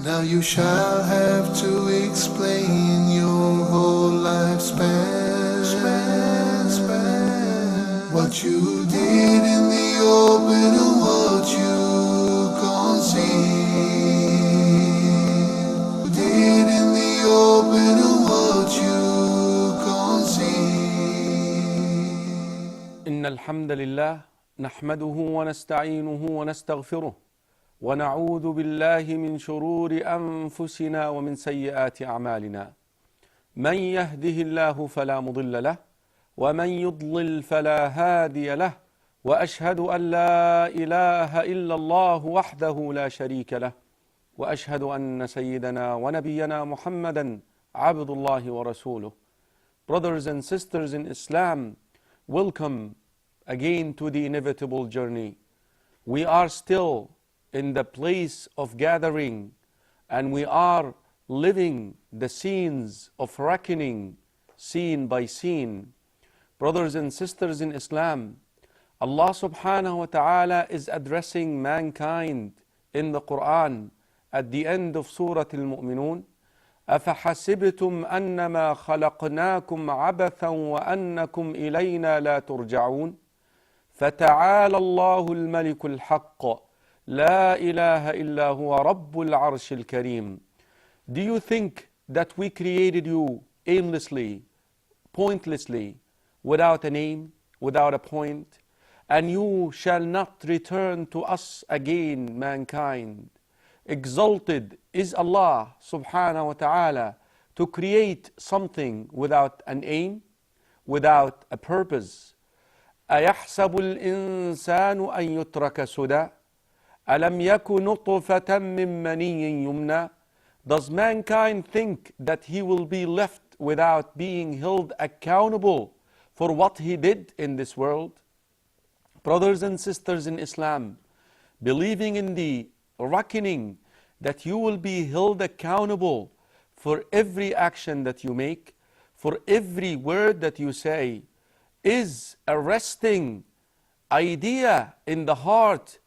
Now you shall have to explain your whole lifespan. What you did in the open and what you concealed. Did in the open and what you concealed. إن الحمد لله نحمده ونستعينه ونستغفره ونعوذ بالله من شرور أنفسنا ومن سيئات أعمالنا. من يهده الله فلا مضل له ومن يضلل فلا هادي له، وأشهد أن لا إله إلا الله وحده لا شريك له، وأشهد أن سيدنا ونبينا محمدا عبد الله ورسوله. Brothers and sisters in Islam, welcome again to the inevitable journey. We are still in the place of gathering, and we are living the scenes of reckoning, scene by scene. Brothers and sisters in Islam, Allah subhanahu wa ta'ala is addressing mankind in the Quran at the end of Surah Al-Mu'minun. أَفَحَسِبْتُمْ أَنَّمَا خَلَقْنَاكُمْ عَبَثًا وَأَنَّكُمْ إِلَيْنَا لَا تُرْجَعُونَ فَتَعَالَى اللَّهُ الْمَلِكُ الْحَقُّ لا إله إلا هو رب العرش الكريم. Do you think that we created you aimlessly, pointlessly, without a name, without a point, and you shall not return to us again, mankind? Exalted is Allah subhanahu wa ta'ala to create something without an aim, without a purpose. أَيَحْسَبُ الْإِنسَانُ أَن يُتْرَكَ سُدًى أَلَمْ يَكُ نُطْفَةً مِّن مَّنِيٍّ يُمْنَى. Does mankind think that he will be left without being held accountable for what he did in this world? Brothers and sisters in Islam, believing in the reckoning that you will be held accountable for every action that you make, for every word that you say, is a resting idea in the heart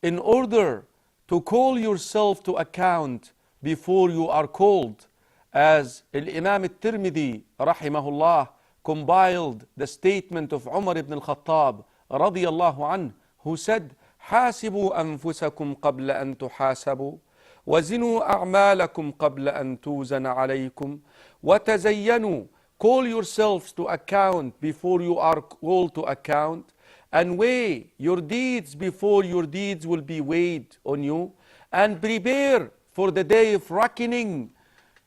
in order to call yourself to account before you are called. As Imam Ep39 rahimahullah compiled the statement of Umar ibn al-Khattab radiyallahu anhu, who said, حاسبوا أنفسكم قبل أن تحاسبوا وزنوا أعمالكم قبل أن توزن عليكم وتزينوا. Call yourselves to account before you are called to account, and weigh your deeds before your deeds will be weighed on you, and prepare for the day of reckoning.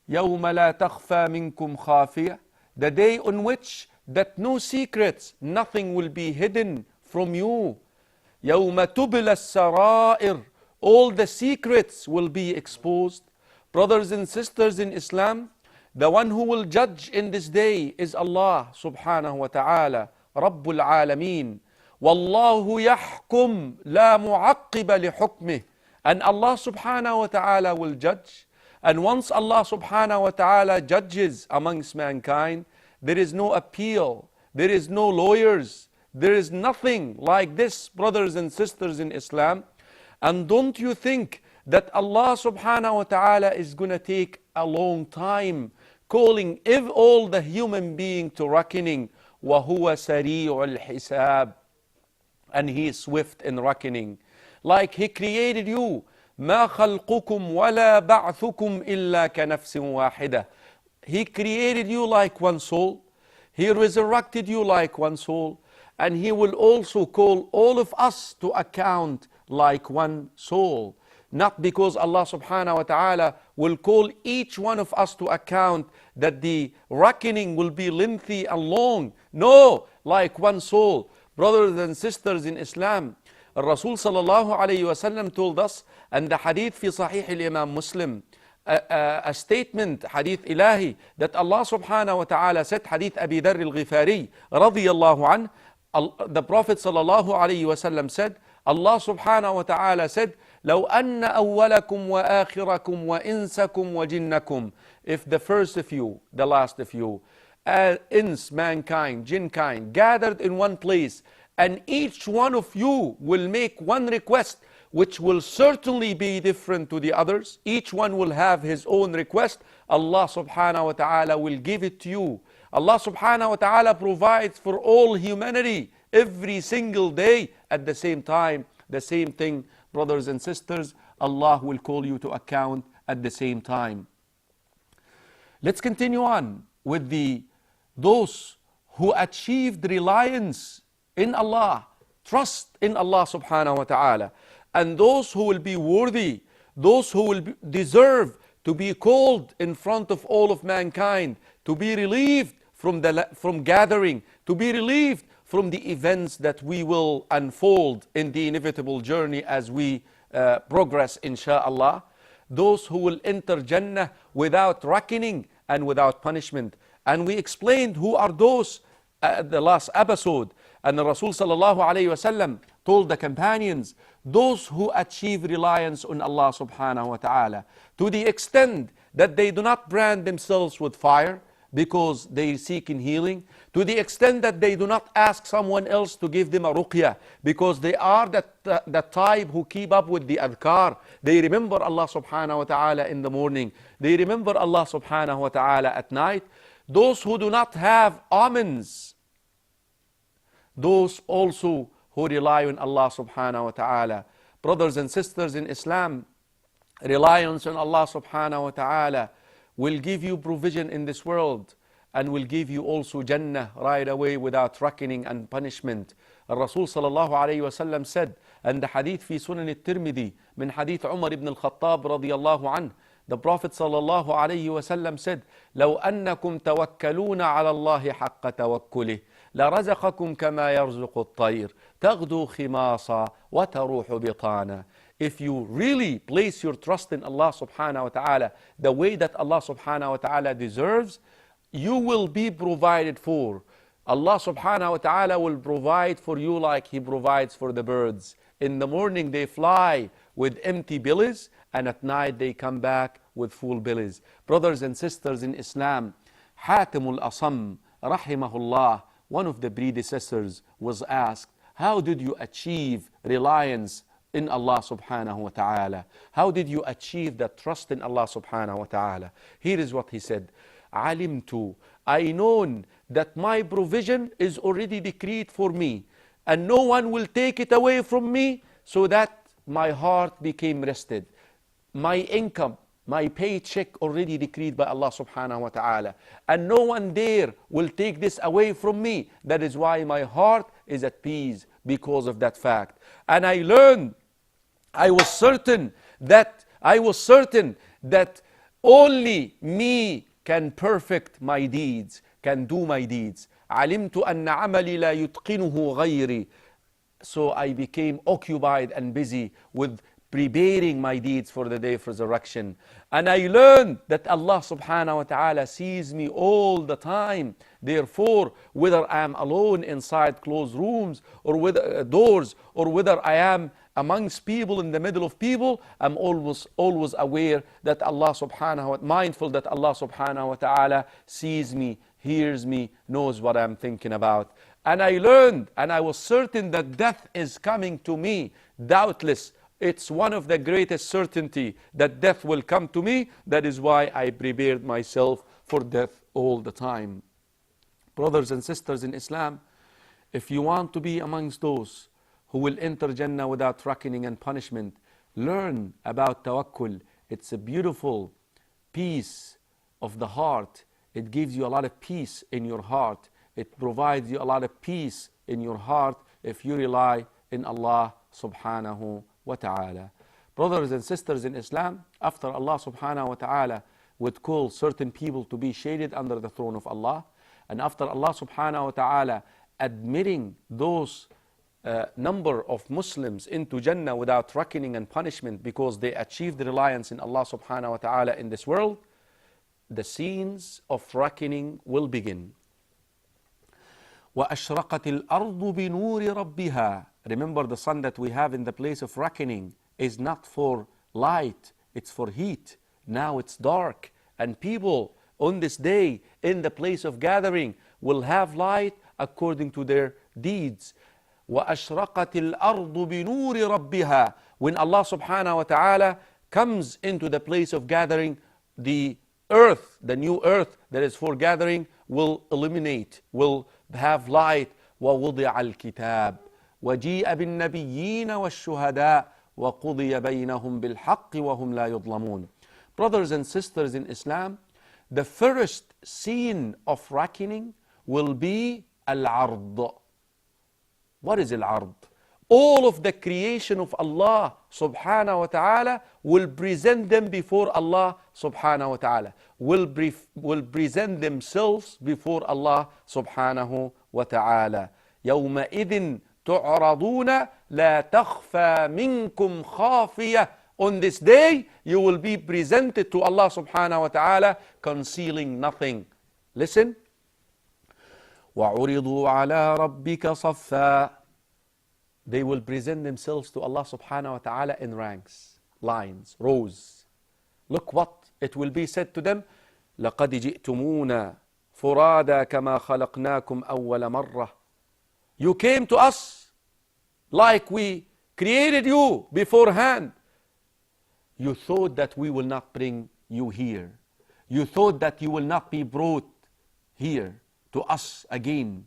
يوم لا تخفى منكم خافية, the day on which that no secrets, nothing will be hidden from you. يوم تبلى السرائر, all the secrets will be exposed. Brothers and sisters in Islam, the one who will judge in this day is Allah subhanahu wa ta'ala, Rabbul Alameen. وَاللَّهُ يَحْكُمْ لَا مُعَقِّبَ لِحُكْمِهِ. And Allah subhanahu wa ta'ala will judge. And once Allah subhanahu wa ta'ala judges amongst mankind, there is no appeal, there is no lawyers, there is nothing like this, brothers and sisters in Islam. And don't you think that Allah subhanahu wa ta'ala is going to take a long time calling all the human being to reckoning? وَهُوَ سَرِيعُ الْحِسَابِ, and He is swift in reckoning. Like He created you, مَا خَلْقُكُمْ وَلَا بَعْثُكُمْ إِلَّا كَنَفْسٍ وَاحِدَةٍ. He created you like one soul, He resurrected you like one soul, and He will also call all of us to account like one soul. Not because Allah subhanahu wa ta'ala will call each one of us to account that the reckoning will be lengthy and long. No, like one soul. Brothers and sisters in Islam, Rasul sallallahu alayhi wa sallam told us, and the hadith fi Sahih al-Imam Muslim, a statement, hadith ilahi, that Allah subhanahu wa ta'ala said, hadith Abi Dur al-Ghifari radiyallahu anh, the Prophet sallallahu alayhi wa sallam said, Allah subhanahu wa ta'ala said, لو أن أولكم وآخركم وإنسكم وجنكم. If the first of you, the last of you, ins, mankind, jinnkind, gathered in one place, and each one of you will make one request, which will certainly be different to the others. Each one will have his own request. Allah subhanahu wa ta'ala will give it to you. Allah subhanahu wa ta'ala provides for all humanity every single day. At the same time, the same thing, brothers and sisters, Allah will call you to account at the same time. Let's continue on with those who achieved reliance in Allah, trust in Allah subhanahu wa ta'ala, and those who will be worthy, those who will deserve to be called in front of all of mankind, to be relieved from gathering, to be relieved from the events that we will unfold in the inevitable journey as we progress, insha'Allah. Those who will enter Jannah without reckoning and without punishment. And we explained who are those at the last episode. And the Rasul sallallahu alayhi wasallam told the companions, those who achieve reliance on Allah subhanahu wa ta'ala, to the extent that they do not brand themselves with fire because they seek in healing, to the extent that they do not ask someone else to give them a ruqyah because they are that type who keep up with the adhkar. They remember Allah subhanahu wa ta'ala in the morning. They remember Allah subhanahu wa ta'ala at night. Those who do not have omens, those also who rely on Allah subhanahu wa ta'ala. Brothers and sisters in Islam, reliance on Allah subhanahu wa ta'ala will give you provision in this world and will give you also Jannah right away without reckoning and punishment. Rasul sallallahu alayhi wa sallam said, and the hadith fi Sunan al-Tirmidhi min hadith Umar ibn al-Khattab radiyallahu anhu, the Prophet sallallahu alayhi wa sallam said, لو أنكم توكلون على الله حق توكله لرزقكم كما يرزق الطير تغدو خماصا وتروح بطانا. If you really place your trust in Allah subhanahu wa ta'ala the way that Allah subhanahu wa ta'ala deserves, you will be provided for. Allah subhanahu wa ta'ala will provide for you like He provides for the birds. In the morning they fly with empty bellies, and at night they come back with full bellies. Brothers and sisters in Islam, Hatim al-Asam rahimahullah, one of the predecessors, was asked, how did you achieve reliance in Allah subhanahu wa ta'ala? How did you achieve that trust in Allah subhanahu wa ta'ala? Here is what he said, Alimtu, I known that my provision is already decreed for me and no one will take it away from me, so that my heart became rested. My income, my paycheck already decreed by Allah subhanahu wa ta'ala, and no one there will take this away from me. That is why my heart is at peace because of that fact. And I learned, I was certain that only me can perfect my deeds, can do my deeds. علمت أن عملي لا يتقنه غيري. So I became occupied and busy with preparing my deeds for the day of resurrection. And I learned that Allah subhanahu wa ta'ala sees me all the time. Therefore, whether I am alone inside closed rooms or with doors, or whether I am amongst people, in the middle of people, I'm always aware that Allah subhanahu wa ta'ala, mindful that Allah subhanahu wa ta'ala sees me, hears me, knows what I'm thinking about. And I learned, and I was certain that death is coming to me. Doubtless, it's one of the greatest certainty that death will come to me. That is why I prepared myself for death all the time. Brothers and sisters in Islam, if you want to be amongst those who will enter Jannah without reckoning and punishment, learn about tawakkul. It's a beautiful peace of the heart. It gives you a lot of peace in your heart. It provides you a lot of peace in your heart if you rely in Allah subhanahu wa ta'ala. Brothers and sisters in Islam, after Allah subhanahu wa ta'ala would call certain people to be shaded under the throne of Allah, and after Allah subhanahu wa ta'ala admitting those number of Muslims into Jannah without reckoning and punishment because they achieved reliance in Allah subhanahu wa ta'ala in this world, the scenes of reckoning will begin. وَأَشْرَقَتِ الْأَرْضُ بِنُورِ رَبِّهَا. Remember, the sun that we have in the place of reckoning is not for light, it's for heat. Now it's dark, and people on this day in the place of gathering will have light according to their deeds. وَأَشْرَقَتِ الْأَرْضُ بِنُورِ رَبِّهَا when Allah subhanahu wa ta'ala comes into the place of gathering, the earth, the new earth that is for gathering, will illuminate, will have light. وَوُضِعَ الْكِتَابِ وَجِيءَ بِالنَّبِيِّينَ وَالشُّهَدَاءِ وَقُضِيَ بَيْنَهُمْ بِالْحَقِّ وَهُمْ لَا يُظْلَمُونَ. Brothers and sisters in Islam, the first scene of reckoning will be al-ard. What is al-ard? All of the creation of Allah subhanahu wa ta'ala will present them before Allah subhanahu wa ta'ala, will present themselves before Allah subhanahu wa ta'ala. يَوْمَئِذٍ تُعْرَضُونَ لَا تَخْفَى مِنْكُمْ خَافِيَةٌ. On this day, you will be presented to Allah subhanahu wa ta'ala, concealing nothing. Listen. وَعُرِضُوا عَلَى رَبِّكَ صَفًّا. They will present themselves to Allah subhanahu wa ta'ala in ranks, lines, rows. Look what it will be said to them. لَقَدْ جِئْتُمُونَ فُرَادًا كَمَا خَلَقْنَاكُمْ أَوَّلَ مَرَّةٍ. You came to us like we created you beforehand. You thought that we will not bring you here. You thought that you will not be brought here to us again.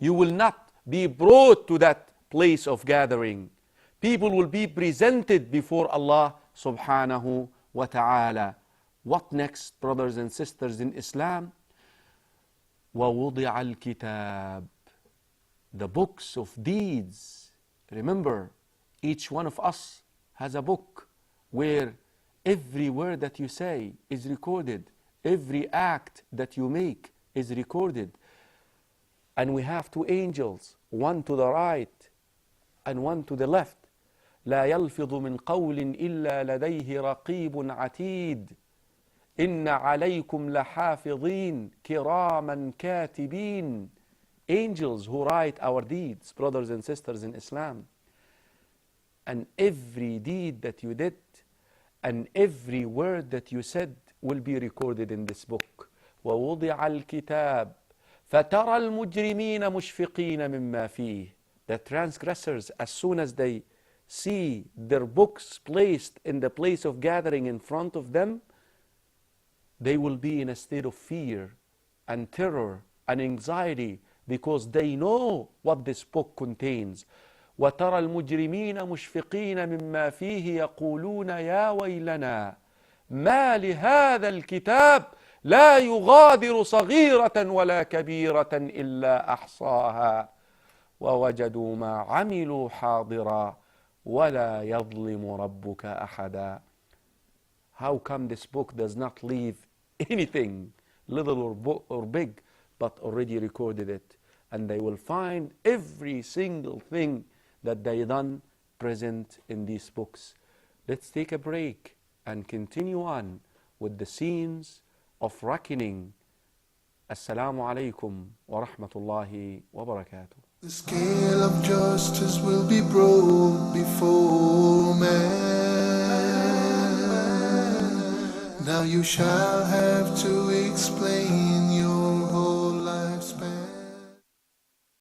You will not be brought to that place of gathering. People will be presented before Allah subhanahu wa ta'ala. What next, brothers and sisters in Islam? وَوُضِعَ الْكِتَابِ. The books of deeds. Remember, each one of us has a book where every word that you say is recorded. Every act that you make is recorded. And we have two angels, one to the right and one to the left. لا يلفظ من قول إلا لديه رقيب عتيد إن عليكم لحافظين كراما كاتبين. Angels who write our deeds, brothers and sisters in Islam. And every deed that you did and every word that you said will be recorded in this book. وَوُضِعَ الْكِتَابِ فَتَرَى الْمُجْرِمِينَ مُشْفِقِينَ مِمَّا فِيهِ. The transgressors, as soon as they see their books placed in the place of gathering in front of them, they will be in a state of fear and terror and anxiety because they know what this book contains. وَتَرَى الْمُجْرِمِينَ مُشْفِقِينَ مِمَّا فِيهِ يَقُولُونَ يَا وَيْلَنَا مَا لِهَذَا الْكِتَابِ لَا يُغَادِرُ صَغِيرَةً وَلَا كَبِيرَةً إِلَّا أَحْصَاهَا وَوَجَدُوا مَا عَمِلُوا حَاضِرًا وَلَا يَظْلِمُ رَبُّكَ أَحَدًا. How come this book does not leave anything, little or big, but already recorded it? And they will find every single thing that they done present in these books. Let's take a break and continue on with the scenes of reckoning. Assalamu alaikum wa rahmatullahi wa barakatuh. The scale of justice will be broke before man. Now you shall have to explain your